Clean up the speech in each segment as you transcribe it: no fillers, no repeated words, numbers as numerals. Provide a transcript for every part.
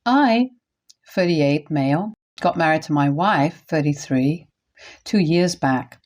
I, 38, male, got married to my wife, 33, 2 years back.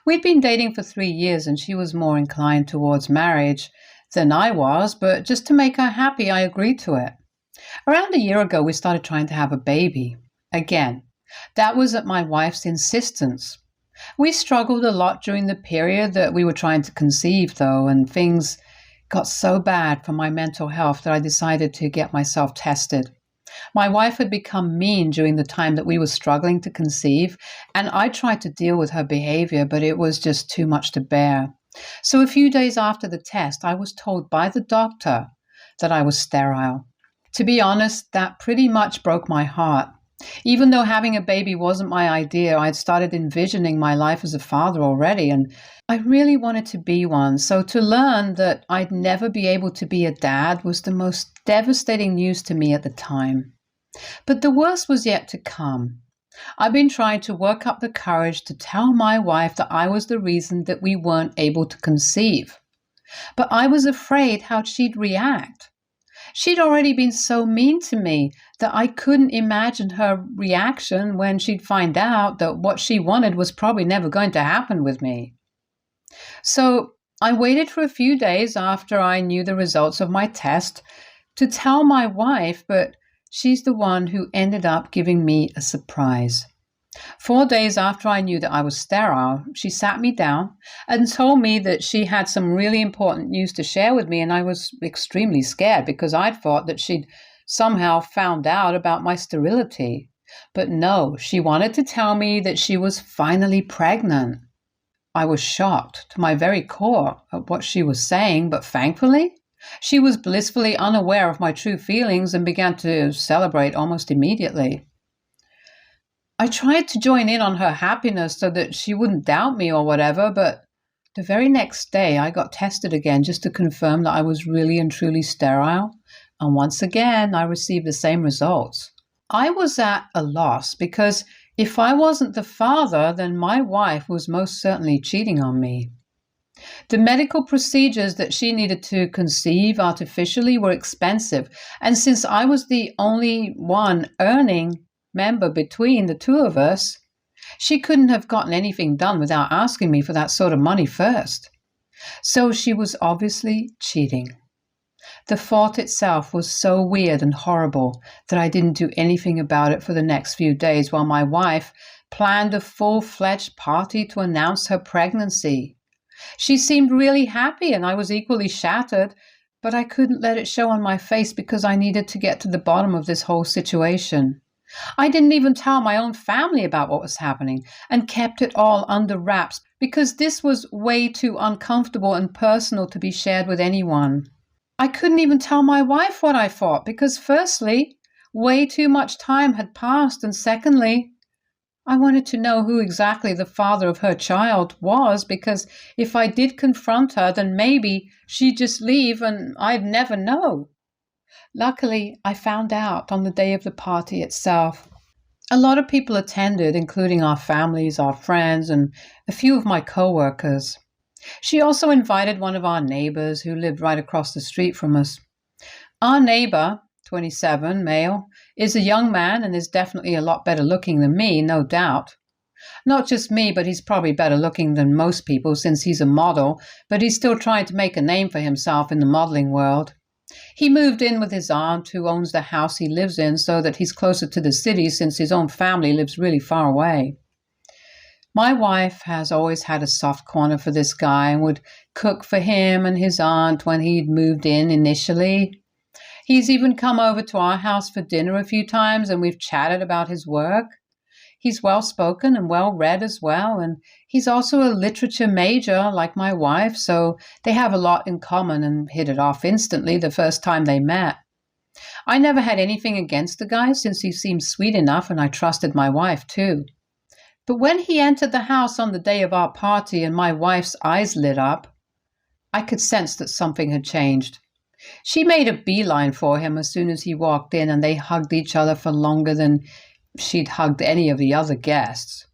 We'd been dating for 3 years and she was more inclined towards marriage than I was, but just to make her happy, I agreed to it. Around a year ago, we started trying to have a baby. Again, that was at my wife's insistence. We struggled a lot during the period that we were trying to conceive, though, and things got so bad for my mental health that I decided to get myself tested. My wife had become mean during the time that we were struggling to conceive, and I tried to deal with her behavior, but it was just too much to bear. So a few days after the test, I was told by the doctor that I was sterile. To be honest, that pretty much broke my heart. Even though having a baby wasn't my idea, I had started envisioning my life as a father already, and I really wanted to be one. So to learn that I'd never be able to be a dad was the most devastating news to me at the time. But the worst was yet to come. I've been trying to work up the courage to tell my wife that I was the reason that we weren't able to conceive. But I was afraid how she'd react. She'd already been so mean to me that I couldn't imagine her reaction when she'd find out that what she wanted was probably never going to happen with me. So I waited for a few days after I knew the results of my test to tell my wife, but she's the one who ended up giving me a surprise. 4 days after I knew that I was sterile, she sat me down and told me that she had some really important news to share with me, and I was extremely scared because I'd thought that she'd somehow found out about my sterility. But no, she wanted to tell me that she was finally pregnant. I was shocked to my very core at what she was saying, but thankfully, she was blissfully unaware of my true feelings and began to celebrate almost immediately. I tried to join in on her happiness so that she wouldn't doubt me or whatever, but the very next day I got tested again just to confirm that I was really and truly sterile, and once again I received the same results. I was at a loss because if I wasn't the father, then my wife was most certainly cheating on me. The medical procedures that she needed to conceive artificially were expensive, and since I was the only one earning member between the two of us, she couldn't have gotten anything done without asking me for that sort of money first. So she was obviously cheating. The thought itself was so weird and horrible that I didn't do anything about it for the next few days while my wife planned a full-fledged party to announce her pregnancy. She seemed really happy and I was equally shattered, but I couldn't let it show on my face because I needed to get to the bottom of this whole situation. I didn't even tell my own family about what was happening and kept it all under wraps because this was way too uncomfortable and personal to be shared with anyone. I couldn't even tell my wife what I thought because firstly, way too much time had passed, and secondly, I wanted to know who exactly the father of her child was because if I did confront her, then maybe she'd just leave and I'd never know. Luckily, I found out on the day of the party itself. A lot of people attended, including our families, our friends, and a few of my co-workers. She also invited one of our neighbors who lived right across the street from us. Our neighbor, 27, male, is a young man and is definitely a lot better looking than me, no doubt. Not just me, but he's probably better looking than most people since he's a model, but he's still trying to make a name for himself in the modeling world. He moved in with his aunt who owns the house he lives in so that he's closer to the city since his own family lives really far away. My wife has always had a soft corner for this guy and would cook for him and his aunt when he'd moved in initially. He's even come over to our house for dinner a few times and we've chatted about his work. He's well-spoken and well-read as well, and he's also a literature major like my wife, so they have a lot in common and hit it off instantly the first time they met. I never had anything against the guy since he seemed sweet enough and I trusted my wife too. But when he entered the house on the day of our party and my wife's eyes lit up, I could sense that something had changed. She made a beeline for him as soon as he walked in and they hugged each other for longer than she'd hugged any of the other guests.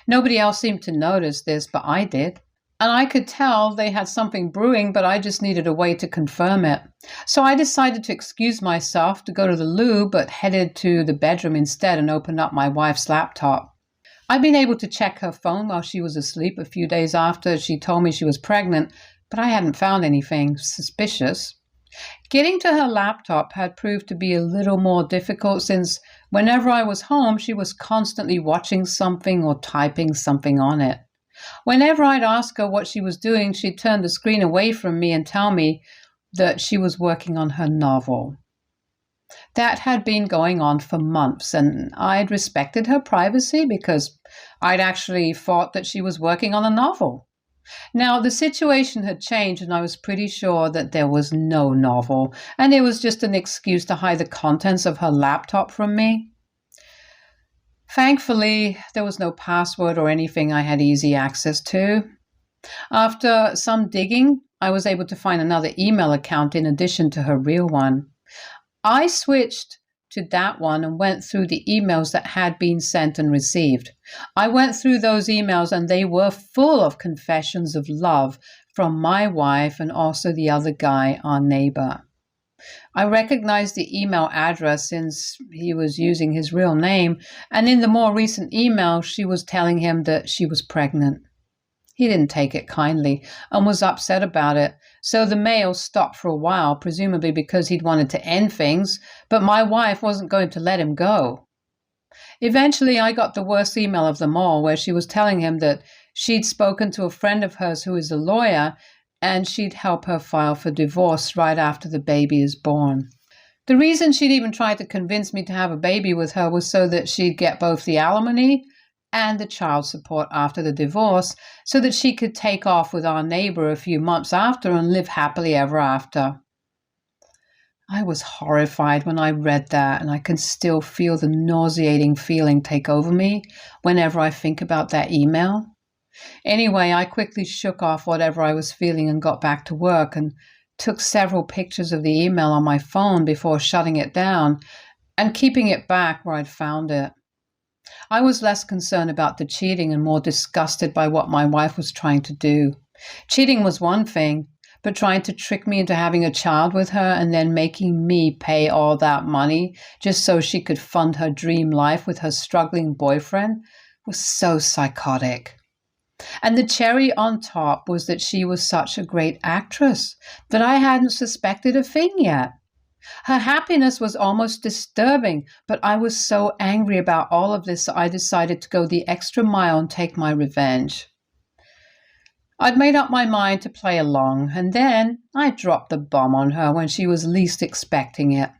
Nobody else seemed to notice this, but I did. And I could tell they had something brewing, but I just needed a way to confirm it. So I decided to excuse myself to go to the loo, but headed to the bedroom instead and opened up my wife's laptop. I'd been able to check her phone while she was asleep a few days after she told me she was pregnant, but I hadn't found anything suspicious. Getting to her laptop had proved to be a little more difficult since whenever I was home, she was constantly watching something or typing something on it. Whenever I'd ask her what she was doing, she'd turn the screen away from me and tell me that she was working on her novel. That had been going on for months, and I'd respected her privacy because I'd actually thought that she was working on a novel. Now, the situation had changed, and I was pretty sure that there was no novel, and it was just an excuse to hide the contents of her laptop from me. Thankfully, there was no password or anything I had easy access to. After some digging, I was able to find another email account in addition to her real one. I switched to that one and went through the emails that had been sent and received. I went through those emails and they were full of confessions of love from my wife and also the other guy, our neighbor. I recognized the email address since he was using his real name, and in the more recent email, she was telling him that she was pregnant. He didn't take it kindly and was upset about it, so the mail stopped for a while, presumably because he'd wanted to end things, but my wife wasn't going to let him go. Eventually, I got the worst email of them all, where she was telling him that she'd spoken to a friend of hers who is a lawyer, and she'd help her file for divorce right after the baby is born. The reason she'd even tried to convince me to have a baby with her was so that she'd get both the alimony and the child support after the divorce, so that she could take off with our neighbor a few months after and live happily ever after. I was horrified when I read that, and I can still feel the nauseating feeling take over me whenever I think about that email. Anyway, I quickly shook off whatever I was feeling and got back to work and took several pictures of the email on my phone before shutting it down and keeping it back where I'd found it. I was less concerned about the cheating and more disgusted by what my wife was trying to do. Cheating was one thing, but trying to trick me into having a child with her and then making me pay all that money just so she could fund her dream life with her struggling boyfriend was so psychotic. And the cherry on top was that she was such a great actress that I hadn't suspected a thing yet. Her happiness was almost disturbing, but I was so angry about all of this that I decided to go the extra mile and take my revenge. I'd made up my mind to play along, and then I dropped the bomb on her when she was least expecting it.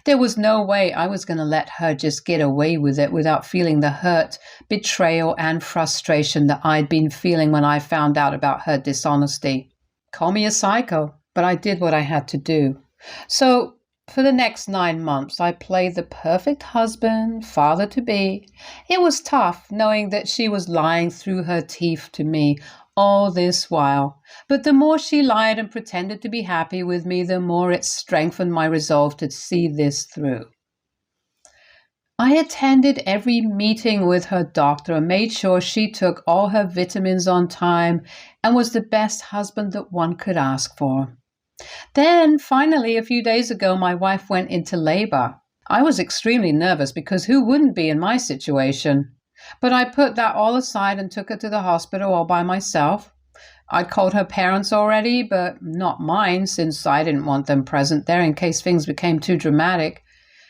There was no way I was going to let her just get away with it without feeling the hurt, betrayal, and frustration that I'd been feeling when I found out about her dishonesty. Call me a psycho, but I did what I had to do. So, for the next 9 months, I played the perfect husband, father-to-be. It was tough knowing that she was lying through her teeth to me all this while, but the more she lied and pretended to be happy with me, the more it strengthened my resolve to see this through. I attended every meeting with her doctor and made sure she took all her vitamins on time and was the best husband that one could ask for. Then, finally, a few days ago, my wife went into labor. I was extremely nervous because who wouldn't be in my situation? But I put that all aside and took her to the hospital all by myself. I'd called her parents already, but not mine, since I didn't want them present there in case things became too dramatic.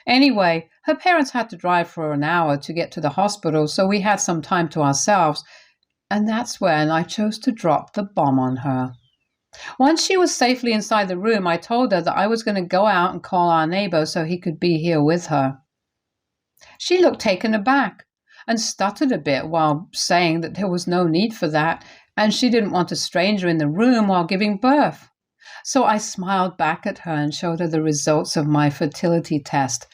Anyway, her parents had to drive for an hour to get to the hospital, so we had some time to ourselves, and that's when I chose to drop the bomb on her. Once she was safely inside the room, I told her that I was going to go out and call our neighbor so he could be here with her. She looked taken aback and stuttered a bit while saying that there was no need for that, and she didn't want a stranger in the room while giving birth. So I smiled back at her and showed her the results of my fertility test,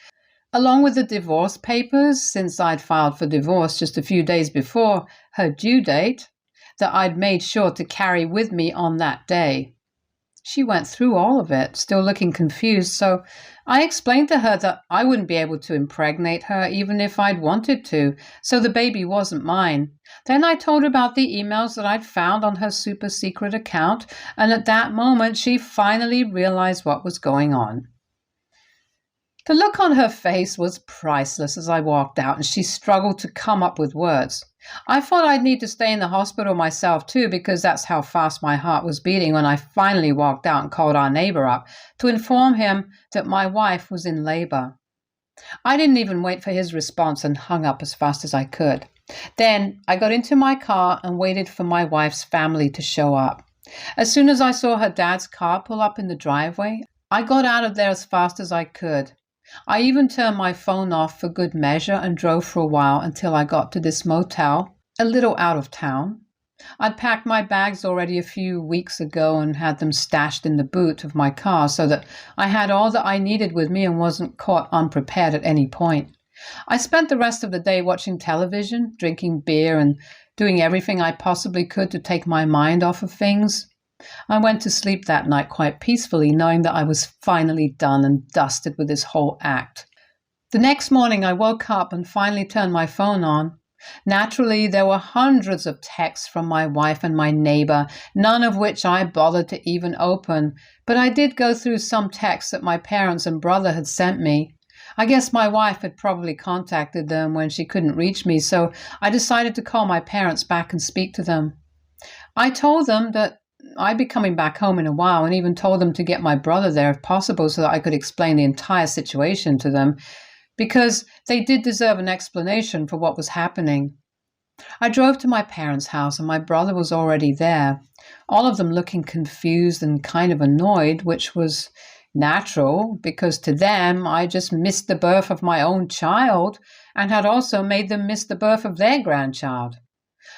along with the divorce papers, since I'd filed for divorce just a few days before her due date, that I'd made sure to carry with me on that day. She went through all of it, still looking confused, so I explained to her that I wouldn't be able to impregnate her even if I'd wanted to, so the baby wasn't mine. Then I told her about the emails that I'd found on her super secret account, and at that moment she finally realized what was going on. The look on her face was priceless as I walked out, and she struggled to come up with words. I thought I'd need to stay in the hospital myself too, because that's how fast my heart was beating when I finally walked out and called our neighbor up to inform him that my wife was in labor. I didn't even wait for his response and hung up as fast as I could. Then I got into my car and waited for my wife's family to show up. As soon as I saw her dad's car pull up in the driveway, I got out of there as fast as I could. I even turned my phone off for good measure and drove for a while until I got to this motel, a little out of town. I'd packed my bags already a few weeks ago and had them stashed in the boot of my car so that I had all that I needed with me and wasn't caught unprepared at any point. I spent the rest of the day watching television, drinking beer, and doing everything I possibly could to take my mind off of things. I went to sleep that night quite peacefully, knowing that I was finally done and dusted with this whole act. The next morning I woke up and finally turned my phone on. Naturally, there were hundreds of texts from my wife and my neighbor, none of which I bothered to even open, but I did go through some texts that my parents and brother had sent me. I guess my wife had probably contacted them when she couldn't reach me, so I decided to call my parents back and speak to them. I told them that I'd be coming back home in a while, and even told them to get my brother there if possible so that I could explain the entire situation to them, because they did deserve an explanation for what was happening. I drove to my parents' house, and my brother was already there, all of them looking confused and kind of annoyed, which was natural, because to them I just missed the birth of my own child and had also made them miss the birth of their grandchild.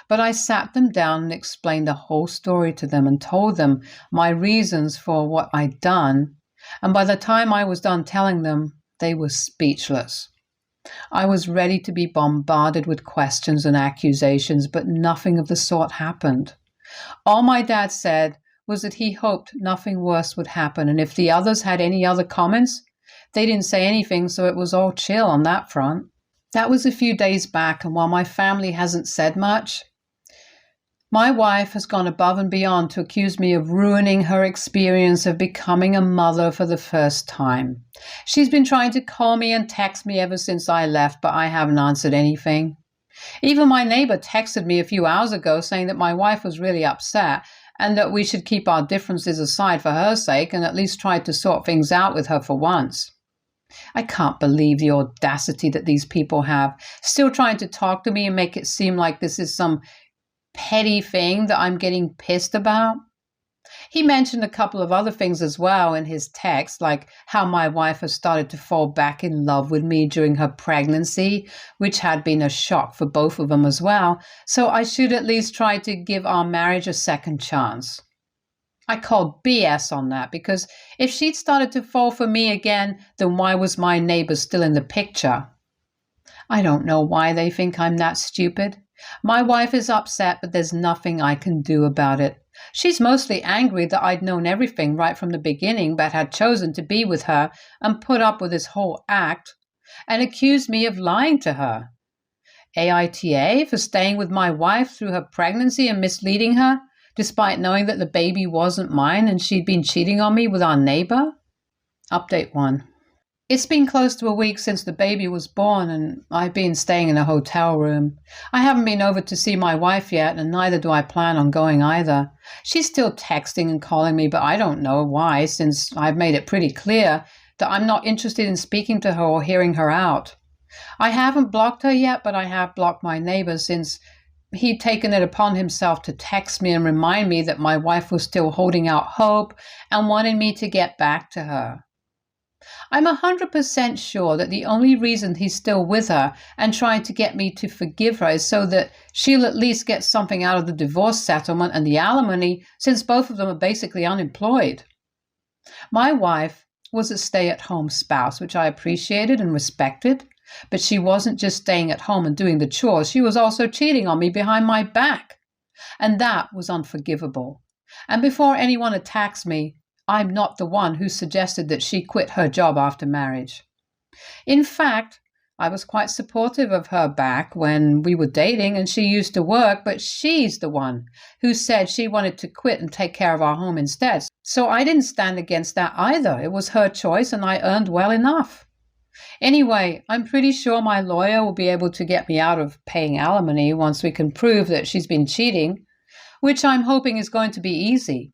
But I sat them down and explained the whole story to them and told them my reasons for what I'd done, and by the time I was done telling them, they were speechless. I was ready to be bombarded with questions and accusations, but nothing of the sort happened. All my dad said was that he hoped nothing worse would happen, and if the others had any other comments, they didn't say anything, so it was all chill on that front. That was a few days back, and while my family hasn't said much, my wife has gone above and beyond to accuse me of ruining her experience of becoming a mother for the first time. She's been trying to call me and text me ever since I left, but I haven't answered anything. Even my neighbor texted me a few hours ago saying that my wife was really upset and that we should keep our differences aside for her sake and at least try to sort things out with her for once. I can't believe the audacity that these people have, still trying to talk to me and make it seem like this is some petty thing that I'm getting pissed about. He mentioned a couple of other things as well in his text, like how my wife has started to fall back in love with me during her pregnancy, which had been a shock for both of them as well, so I should at least try to give our marriage a second chance. I called BS on that, because if she'd started to fall for me again, then why was my neighbor still in the picture? I don't know why they think I'm that stupid. My wife is upset, but there's nothing I can do about it. She's mostly angry that I'd known everything right from the beginning, but had chosen to be with her and put up with this whole act, and accused me of lying to her. AITA for staying with my wife through her pregnancy and misleading her, despite knowing that the baby wasn't mine and she'd been cheating on me with our neighbor? Update 1. It's been close to a week since the baby was born, and I've been staying in a hotel room. I haven't been over to see my wife yet, and neither do I plan on going either. She's still texting and calling me, but I don't know why, since I've made it pretty clear that I'm not interested in speaking to her or hearing her out. I haven't blocked her yet, but I have blocked my neighbor, since he'd taken it upon himself to text me and remind me that my wife was still holding out hope and wanted me to get back to her. I'm 100% sure that the only reason he's still with her and trying to get me to forgive her is so that she'll at least get something out of the divorce settlement and the alimony, since both of them are basically unemployed. My wife was a stay-at-home spouse, which I appreciated and respected, but she wasn't just staying at home and doing the chores, she was also cheating on me behind my back. And that was unforgivable. And before anyone attacks me, I'm not the one who suggested that she quit her job after marriage. In fact, I was quite supportive of her back when we were dating and she used to work, but she's the one who said she wanted to quit and take care of our home instead. So I didn't stand against that either. It was her choice and I earned well enough. Anyway, I'm pretty sure my lawyer will be able to get me out of paying alimony once we can prove that she's been cheating, which I'm hoping is going to be easy.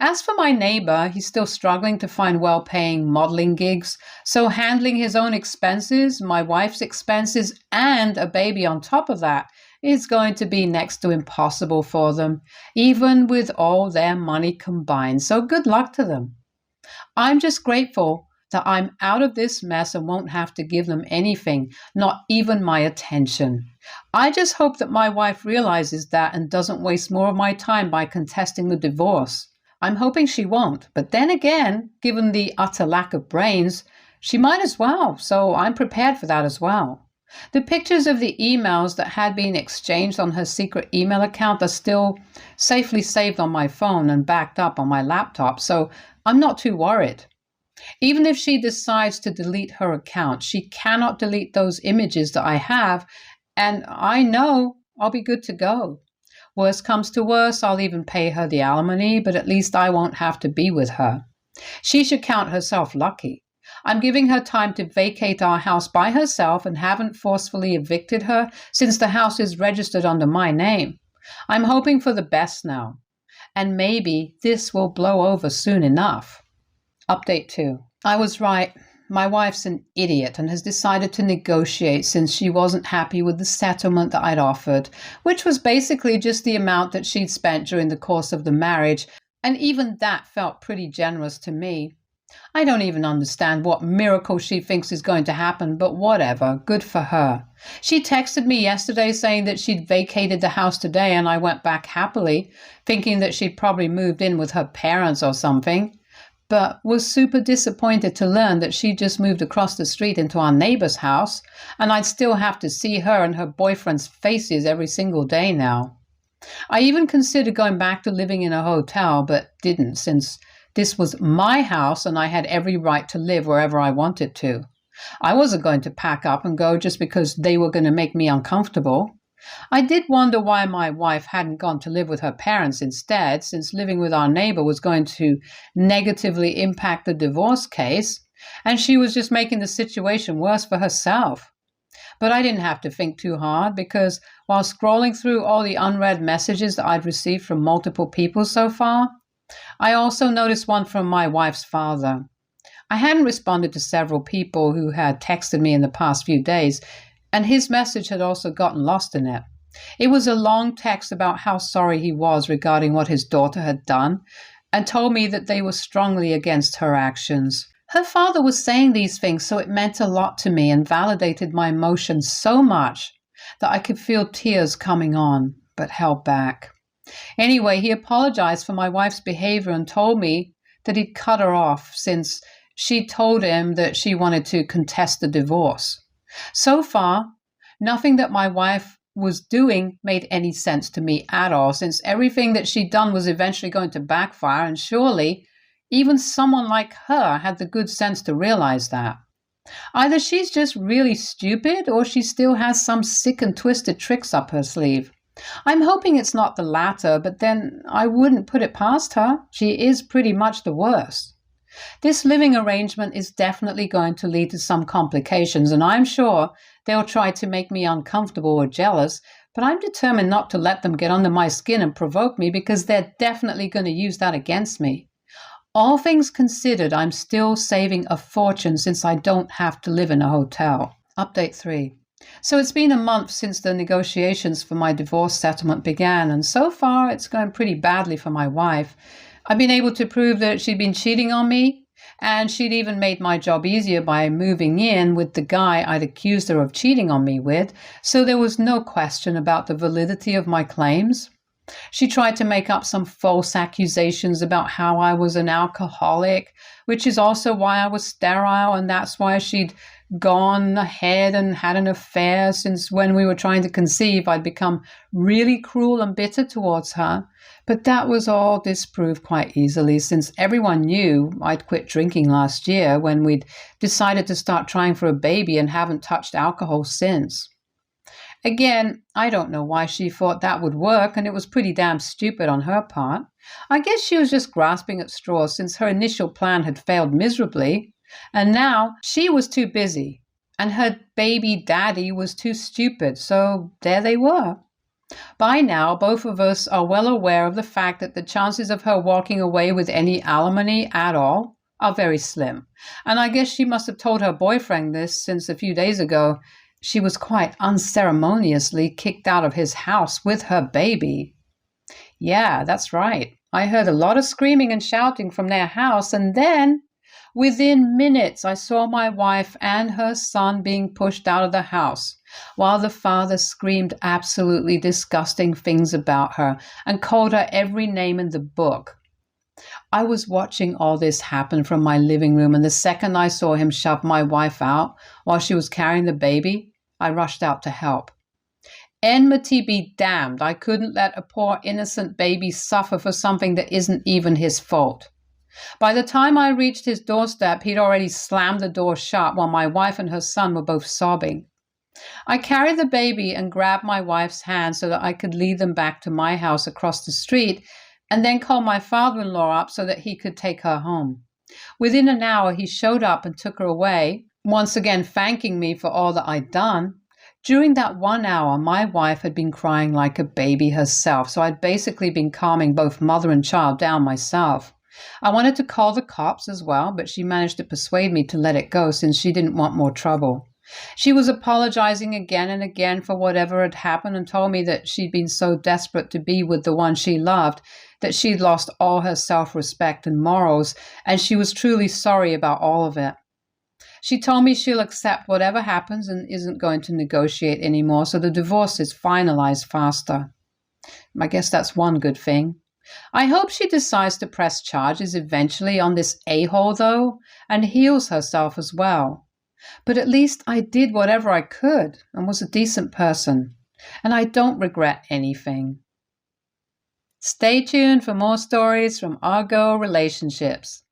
As for my neighbor, he's still struggling to find well-paying modeling gigs, so handling his own expenses, my wife's expenses, and a baby on top of that is going to be next to impossible for them, even with all their money combined. So good luck to them. I'm just grateful that I'm out of this mess and won't have to give them anything, not even my attention. I just hope that my wife realizes that and doesn't waste more of my time by contesting the divorce. I'm hoping she won't, but then again, given the utter lack of brains, she might as well, so I'm prepared for that as well. The pictures of the emails that had been exchanged on her secret email account are still safely saved on my phone and backed up on my laptop, so I'm not too worried. Even if she decides to delete her account, she cannot delete those images that I have, and I know I'll be good to go. Worst comes to worst, I'll even pay her the alimony, but at least I won't have to be with her. She should count herself lucky. I'm giving her time to vacate our house by herself and haven't forcefully evicted her since the house is registered under my name. I'm hoping for the best now, and maybe this will blow over soon enough. Update 2. I was right. My wife's an idiot and has decided to negotiate since she wasn't happy with the settlement that I'd offered, which was basically just the amount that she'd spent during the course of the marriage, and even that felt pretty generous to me. I don't even understand what miracle she thinks is going to happen, but whatever, good for her. She texted me yesterday saying that she'd vacated the house today, and I went back happily, thinking that she'd probably moved in with her parents or something, but was super disappointed to learn that she just moved across the street into our neighbor's house, and I'd still have to see her and her boyfriend's faces every single day now. I even considered going back to living in a hotel, but didn't, since this was my house and I had every right to live wherever I wanted to. I wasn't going to pack up and go just because they were going to make me uncomfortable. I did wonder why my wife hadn't gone to live with her parents instead, since living with our neighbor was going to negatively impact the divorce case, and she was just making the situation worse for herself. But I didn't have to think too hard, because while scrolling through all the unread messages that I'd received from multiple people so far, I also noticed one from my wife's father. I hadn't responded to several people who had texted me in the past few days, and his message had also gotten lost in it. It was a long text about how sorry he was regarding what his daughter had done, and told me that they were strongly against her actions. Her father was saying these things, so it meant a lot to me and validated my emotions so much that I could feel tears coming on, but held back. Anyway, he apologized for my wife's behavior and told me that he'd cut her off since she told him that she wanted to contest the divorce. So far, nothing that my wife was doing made any sense to me at all, since everything that she'd done was eventually going to backfire, and surely even someone like her had the good sense to realize that. Either she's just really stupid, or she still has some sick and twisted tricks up her sleeve. I'm hoping it's not the latter, but then I wouldn't put it past her. She is pretty much the worst. This living arrangement is definitely going to lead to some complications, and I'm sure they'll try to make me uncomfortable or jealous, but I'm determined not to let them get under my skin and provoke me, because they're definitely going to use that against me. All things considered, I'm still saving a fortune since I don't have to live in a hotel. Update 3. So it's been a month since the negotiations for my divorce settlement began, and so far it's going pretty badly for my wife. I've been able to prove that she'd been cheating on me, and she'd even made my job easier by moving in with the guy I'd accused her of cheating on me with, so there was no question about the validity of my claims. She tried to make up some false accusations about how I was an alcoholic, which is also why I was sterile, and that's why she'd gone ahead and had an affair since when we were trying to conceive. I'd become really cruel and bitter towards her. But that was all disproved quite easily, since everyone knew I'd quit drinking last year when we'd decided to start trying for a baby and haven't touched alcohol since. Again, I don't know why she thought that would work, and it was pretty damn stupid on her part. I guess she was just grasping at straws since her initial plan had failed miserably, and now she was too busy, and her baby daddy was too stupid, so there they were. By now, both of us are well aware of the fact that the chances of her walking away with any alimony at all are very slim, and I guess she must have told her boyfriend this since a few days ago she was quite unceremoniously kicked out of his house with her baby. Yeah, that's right. I heard a lot of screaming and shouting from their house, and then, within minutes, I saw my wife and her son being pushed out of the house, while the father screamed absolutely disgusting things about her and called her every name in the book. I was watching all this happen from my living room, and the second I saw him shove my wife out while she was carrying the baby, I rushed out to help. Enmity be damned, I couldn't let a poor innocent baby suffer for something that isn't even his fault. By the time I reached his doorstep, he'd already slammed the door shut while my wife and her son were both sobbing. I carried the baby and grabbed my wife's hand so that I could lead them back to my house across the street, and then call my father-in-law up so that he could take her home. Within an hour, he showed up and took her away, once again thanking me for all that I'd done. During that 1 hour, my wife had been crying like a baby herself, so I'd basically been calming both mother and child down myself. I wanted to call the cops as well, but she managed to persuade me to let it go since she didn't want more trouble. She was apologizing again and again for whatever had happened and told me that she'd been so desperate to be with the one she loved that she'd lost all her self-respect and morals, and she was truly sorry about all of it. She told me she'll accept whatever happens and isn't going to negotiate anymore, so the divorce is finalized faster. I guess that's one good thing. I hope she decides to press charges eventually on this a-hole, though, and heals herself as well. But at least I did whatever I could and was a decent person, and I don't regret anything. Stay tuned for more stories from our girl relationships.